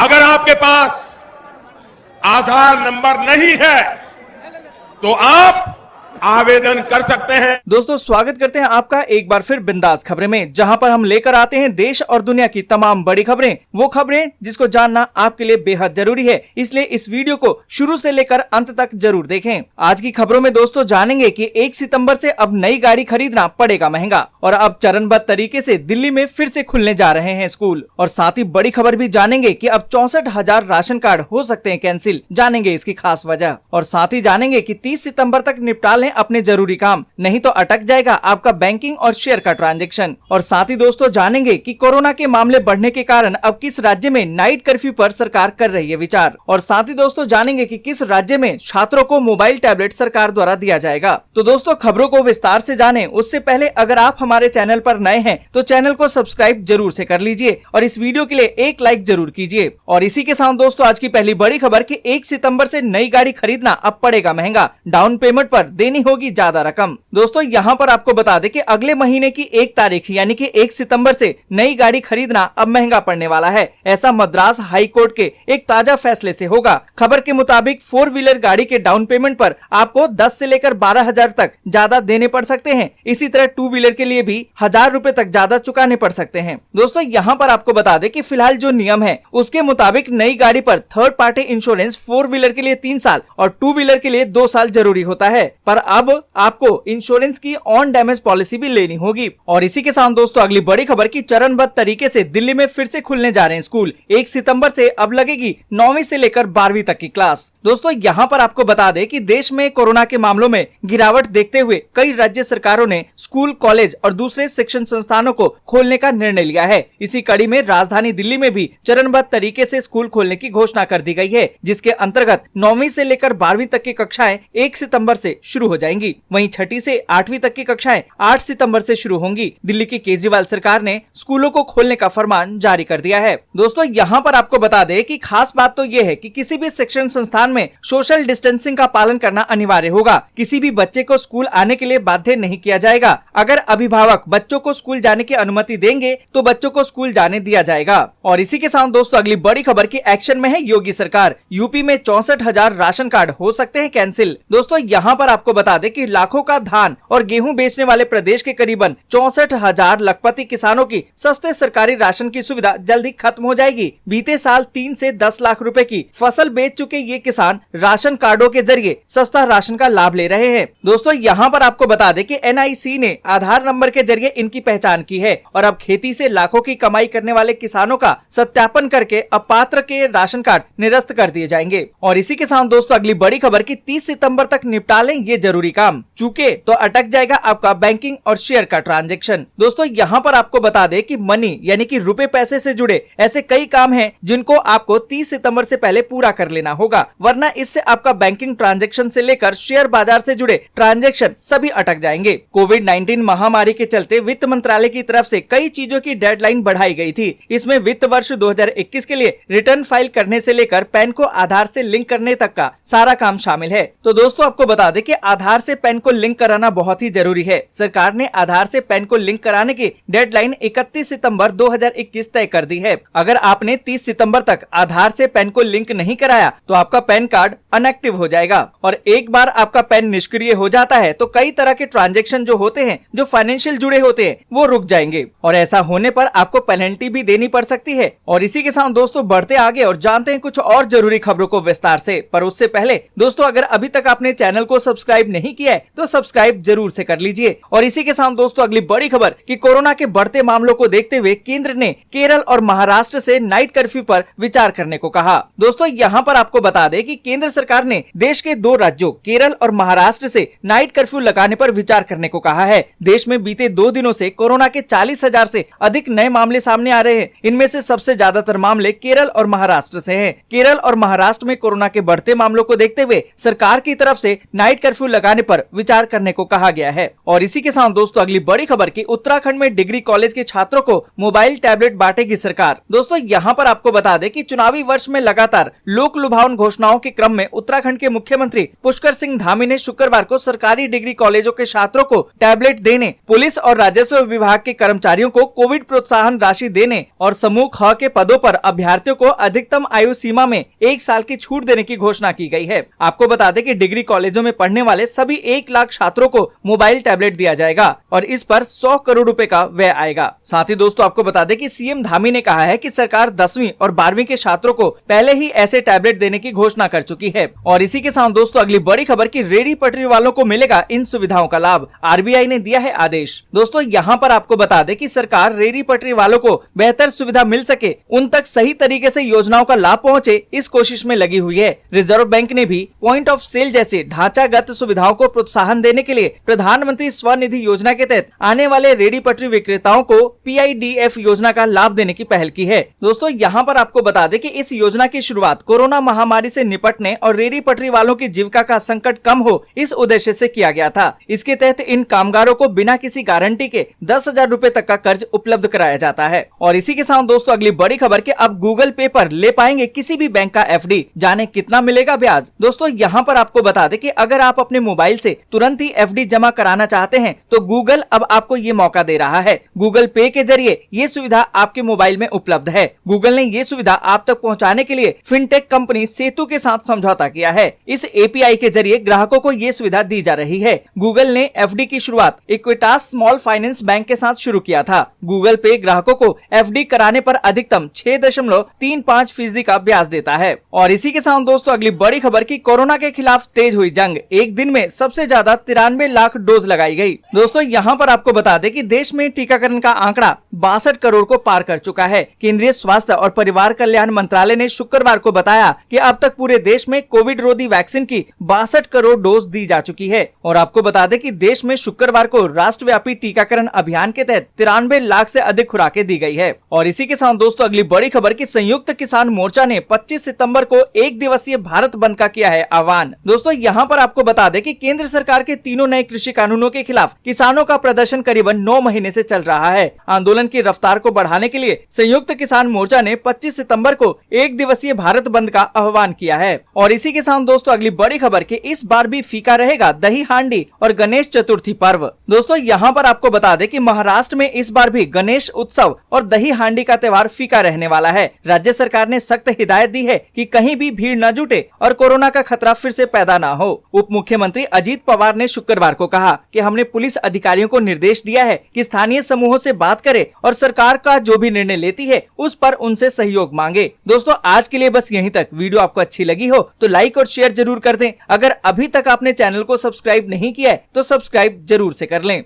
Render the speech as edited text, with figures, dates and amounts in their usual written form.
अगर आपके पास आधार नंबर नहीं है तो आप आवेदन कर सकते हैं। दोस्तों स्वागत करते हैं आपका एक बार फिर बिंदास खबरें में, जहां पर हम लेकर आते हैं देश और दुनिया की तमाम बड़ी खबरें, वो खबरें जिसको जानना आपके लिए बेहद जरूरी है। इसलिए इस वीडियो को शुरू से लेकर अंत तक जरूर देखें। आज की खबरों में दोस्तों जानेंगे कि 1 सितंबर से अब नई गाड़ी खरीदना पड़ेगा महंगा, और अब चरणबद्ध तरीके से दिल्ली में फिर से खुलने जा रहे हैं स्कूल। और साथ ही बड़ी खबर भी जानेंगे कि अब 64,000 राशन कार्ड हो सकते हैं कैंसिल, जानेंगे इसकी खास वजह। और साथ ही जानेंगे कि 30 सितंबर तक निपटा लें अपने जरूरी काम, नहीं तो अटक जाएगा आपका बैंकिंग और शेयर का ट्रांजैक्शन। और साथ ही दोस्तों जानेंगे कि कोरोना के मामले बढ़ने के कारण अब किस राज्य में नाइट कर्फ्यू पर सरकार कर रही है विचार। और साथ ही दोस्तों जानेंगे कि किस राज्य में छात्रों को मोबाइल टैबलेट सरकार द्वारा दिया जाएगा। तो दोस्तों खबरों को विस्तार से जानें उससे पहले अगर आप हमारे चैनल पर नए हैं तो चैनल को सब्सक्राइब जरूर से कर लीजिए और इस वीडियो के लिए एक लाइक जरूर कीजिए। और इसी के साथ दोस्तों आज की पहली बड़ी खबर कि 1 सितंबर से नई गाड़ी खरीदना अब पड़ेगा महंगा, डाउन पेमेंट पर देनी होगी ज्यादा रकम। दोस्तों यहाँ पर आपको बता दें कि अगले महीने की 1 तारीख यानी कि 1 सितंबर से नई गाड़ी खरीदना अब महंगा पड़ने वाला है। ऐसा मद्रास हाई कोर्ट के एक ताजा फैसले से होगा। खबर के मुताबिक 4 व्हीलर गाड़ी के डाउन पेमेंट पर आपको 10 से लेकर 12,000 तक ज्यादा देने पड़ सकते हैं। इसी तरह 2 व्हीलर के लिए भी 1,000 रुपए तक ज्यादा चुकाने पड़ सकते हैं। दोस्तों यहाँ पर आपको बता दें कि फिलहाल जो नियम है उसके मुताबिक नई गाड़ी पर थर्ड पार्टी इंश्योरेंस 4 व्हीलर के लिए 3 साल और 2 व्हीलर के लिए 2 साल जरूरी होता है, पर अब आपको इंश्योरेंस की ऑन डैमेज पॉलिसी भी लेनी होगी। और इसी के साथ दोस्तों अगली बड़ी खबर की चरणबद्ध तरीके से दिल्ली में फिर से खुलने जा रहे हैं स्कूल। 1 सितंबर से अब लगेगी 9वीं से लेकर 12वीं तक की क्लास। दोस्तों यहाँ पर आपको बता दें कि देश में कोरोना के मामलों में गिरावट देखते हुए कई राज्य सरकारों ने स्कूल, कॉलेज और दूसरे शिक्षण संस्थानों को खोलने का निर्णय लिया है। इसी कड़ी में राजधानी दिल्ली में भी चरणबद्ध तरीके से स्कूल खोलने की घोषणा कर दी गई है, जिसके अंतर्गत 9वीं से लेकर 12वीं तक की कक्षाएं 1 सितंबर से शुरू हो जाएंगी। वहीं 6ठी से 8वीं तक की कक्षाएं 8 सितंबर से शुरू होंगी। दिल्ली की केजरीवाल सरकार ने स्कूलों को खोलने का फरमान जारी कर दिया है। दोस्तों यहाँ पर आपको बता दें कि खास बात तो ये है कि किसी भी शिक्षण संस्थान में सोशल डिस्टेंसिंग का पालन करना अनिवार्य होगा। किसी भी बच्चे को स्कूल आने के लिए बाध्य नहीं किया जाएगा। अगर अभिभावक बच्चों को स्कूल जाने की अनुमति देंगे तो बच्चों को स्कूल जाने दिया जाएगा। और इसी के साथ दोस्तों अगली बड़ी खबर की एक्शन में है योगी सरकार। यूपी में 64,000 राशन कार्ड हो सकते हैं कैंसिल। दोस्तों यहाँ पर आपको बता दें कि लाखों का धान और गेहूं बेचने वाले प्रदेश के करीबन 64,000 लखपति किसानों की सस्ते सरकारी राशन की सुविधा जल्दी खत्म हो जाएगी। बीते साल 3 से 10 लाख रुपए की फसल बेच चुके ये किसान राशन कार्डों के जरिए सस्ता राशन का लाभ ले रहे हैं। दोस्तों यहाँ पर आपको बता दें कि NIC ने आधार नंबर के जरिए इनकी पहचान की है और अब खेती से लाखों की कमाई करने वाले किसानों का सत्यापन करके अपात्र के राशन कार्ड निरस्त कर दिए जाएंगे। और इसी के साथ दोस्तों अगली बड़ी खबर की 30 सितंबर तक निपटा लें ये जरूरी काम, चूके तो अटक जाएगा आपका बैंकिंग और शेयर का ट्रांजैक्शन। दोस्तों यहाँ पर आपको बता दें कि मनी यानी कि रुपए पैसे से जुड़े ऐसे कई काम हैं जिनको आपको 30 सितंबर से पहले पूरा कर लेना होगा, वरना इससे आपका बैंकिंग ट्रांजैक्शन से लेकर शेयर बाजार से जुड़े ट्रांजैक्शन सभी अटक जाएंगे। कोविड-19 महामारी के चलते वित्त मंत्रालय की तरफ से कई चीजों की डेडलाइन बढ़ाई गई थी। इसमें वित्त वर्ष 2021 के लिए रिटर्न फाइल करने से लेकर पैन को आधार से लिंक करने तक का सारा काम शामिल है। तो दोस्तों आपको बता दें कि आधार से पैन को लिंक कराना बहुत ही जरूरी है। सरकार ने आधार से पैन को लिंक कराने की डेडलाइन 31 सितंबर 2021 तय कर दी है। अगर आपने 30 सितंबर तक आधार से पैन को लिंक नहीं कराया तो आपका पैन कार्ड अनएक्टिव हो जाएगा और एक बार आपका पैन निष्क्रिय हो जाता है तो कई तरह के ट्रांजैक्शन जो होते हैं, जो फाइनेंशियल जुड़े होते हैं, वो रुक जाएंगे और ऐसा होने पर आपको पेनल्टी भी देनी पड़ सकती है। और इसी के साथ दोस्तों बढ़ते आगे और जानते हैं कुछ और जरूरी खबरों को विस्तार से। पर उससे पहले दोस्तों अगर अभी तक आपने चैनल को सब्सक्राइब नहीं किया है तो सब्सक्राइब जरूर से कर लीजिए। और इसी के साथ दोस्तों अगली बड़ी खबर कि कोरोना के बढ़ते मामलों को देखते हुए केंद्र ने केरल और महाराष्ट्र से नाइट कर्फ्यू पर विचार करने को कहा। दोस्तों यहाँ पर आपको बता दें कि केंद्र सरकार ने देश के 2 राज्यों केरल और महाराष्ट्र से नाइट कर्फ्यू लगाने पर विचार करने को कहा है। देश में बीते 2 दिनों से कोरोना के 40,000 से अधिक नए मामले सामने आ रहे हैं। इनमें से सबसे ज्यादातर मामले केरल और महाराष्ट्र से हैं। केरल और महाराष्ट्र में कोरोना के बढ़ते मामलों को देखते हुए सरकार की तरफ से नाइट कर्फ्यू लगाने पर विचार करने को कहा गया है। और इसी के साथ दोस्तों अगली बड़ी खबर की उत्तराखंड में डिग्री कॉलेज के छात्रों को मोबाइल टैबलेट बांटेगी सरकार। दोस्तों यहाँ पर आपको बता दें कि चुनावी वर्ष में लगातार लोक लुभावन घोषणाओं के क्रम में उत्तराखंड के मुख्यमंत्री पुष्कर सिंह धामी ने शुक्रवार को सरकारी डिग्री कॉलेजों के छात्रों को टैबलेट देने, पुलिस और राजस्व विभाग के कर्मचारियों को कोविड प्रोत्साहन राशि देने और समूह ख के पदों पर अभ्यर्थियों को अधिकतम आयु सीमा में 1 साल की छूट देने की घोषणा की गई है। आपको बता दें कि डिग्री कॉलेजों में पढ़ने वाले सभी 1 लाख छात्रों को मोबाइल टैबलेट दिया जाएगा और इस पर 100 करोड़ रुपए का व्यय आएगा। साथ ही दोस्तों आपको बता दें कि सीएम धामी ने कहा है कि सरकार 10वीं और 12वीं के छात्रों को पहले ही ऐसे टैबलेट देने की घोषणा कर चुकी है। और इसी के साथ दोस्तों अगली बड़ी खबर की रेहड़ी पटरी वालों को मिलेगा इन सुविधाओं का लाभ, आरबीआई ने दिया है आदेश। दोस्तों यहाँ पर आपको बता दें कि सरकार रेहड़ी पटरी वालों को बेहतर सुविधा मिल सके, उन तक सही तरीके से योजनाओं का लाभ पहुँचे, इस कोशिश में लगी हुई है। रिजर्व बैंक ने भी पॉइंट ऑफ सेल जैसे ढांचागत सुविधाओं को प्रोत्साहन देने के लिए प्रधानमंत्री स्वनिधि योजना के तहत आने वाले रेहड़ी पटरी विक्रेताओं को PIDF योजना का लाभ देने की पहल की है। दोस्तों यहाँ पर आपको बता दें कि इस योजना की शुरुआत कोरोना महामारी से निपटने और रेहड़ी पटरी वालों की जीविका का संकट कम हो, इस उद्देश्य से किया गया था। इसके तहत इन कामगारों को बिना किसी गारंटी के 10,000 रूपए तक का कर्ज उपलब्ध कराया जाता है। और इसी के साथ दोस्तों अगली बड़ी खबर के अब गूगल पे पर ले पाएंगे किसी भी बैंक का FD, जाने कितना मिलेगा ब्याज। दोस्तों यहाँ पर आपको बता दें कि अगर आप अपने मोबाइल से तुरंत ही FD जमा कराना चाहते हैं तो गूगल अब आपको ये मौका दे रहा है। गूगल पे के जरिए ये सुविधा आपके मोबाइल में उपलब्ध है। गूगल ने ये सुविधा आप तक पहुँचाने के लिए फिनटेक कंपनी सेतु के साथ समझौता किया है। इस API के जरिए ग्राहकों को ये सुविधा दी जा रही है। गूगल ने FD की शुरुआत इक्विटास स्मॉल फाइनेंस बैंक के साथ शुरू किया था। गूगल पे ग्राहकों को FD कराने पर अधिकतम 6.35% का ब्याज देता है। और इसी के साथ दोस्तों अगली बड़ी खबर की कोरोना के खिलाफ तेज हुई जंग, एक दिन में सबसे ज्यादा 93 लाख डोज लगाई गई। दोस्तों यहाँ पर आपको बता दें कि देश में टीकाकरण का आंकड़ा 62 करोड़ को पार कर चुका है। केंद्रीय स्वास्थ्य और परिवार कल्याण मंत्रालय ने शुक्रवार को बताया कि अब तक पूरे देश में कोविड रोधी वैक्सीन की 62 करोड़ डोज दी जा चुकी है। और आपको बता दें कि देश में शुक्रवार को राष्ट्रव्यापी टीकाकरण अभियान के तहत 93 लाख से अधिक खुराकें दी गई है। और इसी के साथ दोस्तों अगली बड़ी खबर की संयुक्त किसान मोर्चा ने 25 सितंबर को 1 दिवसीय भारत बंद का किया है आह्वान। दोस्तों यहाँ पर आपको बता दें कि केंद्र सरकार के तीनों नए कृषि कानूनों के खिलाफ किसानों का प्रदर्शन करीबन 9 महीने से चल रहा है। आंदोलन की रफ्तार को बढ़ाने के लिए संयुक्त किसान मोर्चा ने 25 सितंबर को 1 दिवसीय भारत बंद का आह्वान किया है। और इसी के साथ दोस्तों अगली बड़ी खबर के इस बार भी फीका रहेगा दही हांडी और गणेश चतुर्थी पर्व। दोस्तों यहाँ पर आपको बता दें कि महाराष्ट्र में इस बार भी गणेश उत्सव और दही हांडी का त्योहार फीका रहने वाला है। राज्य सरकार ने सख्त हिदायत दी है कि कहीं भी भीड़ न जुटे और कोरोना का खतरा फिर से पैदा न हो। उप मुख्यमंत्री अजीत पवार ने शुक्रवार को कहा कि हमने पुलिस अधिकारियों को निर्देश दिया है कि स्थानीय समूहों से बात करें और सरकार का जो भी निर्णय लेती है उस पर उनसे सहयोग मांगे। दोस्तों आज के लिए बस यहीं तक। वीडियो आपको अच्छी लगी हो तो लाइक और शेयर जरूर कर दें। अगर अभी तक आपने चैनल को सब्सक्राइब नहीं किया है तो सब्सक्राइब जरूर से कर लें।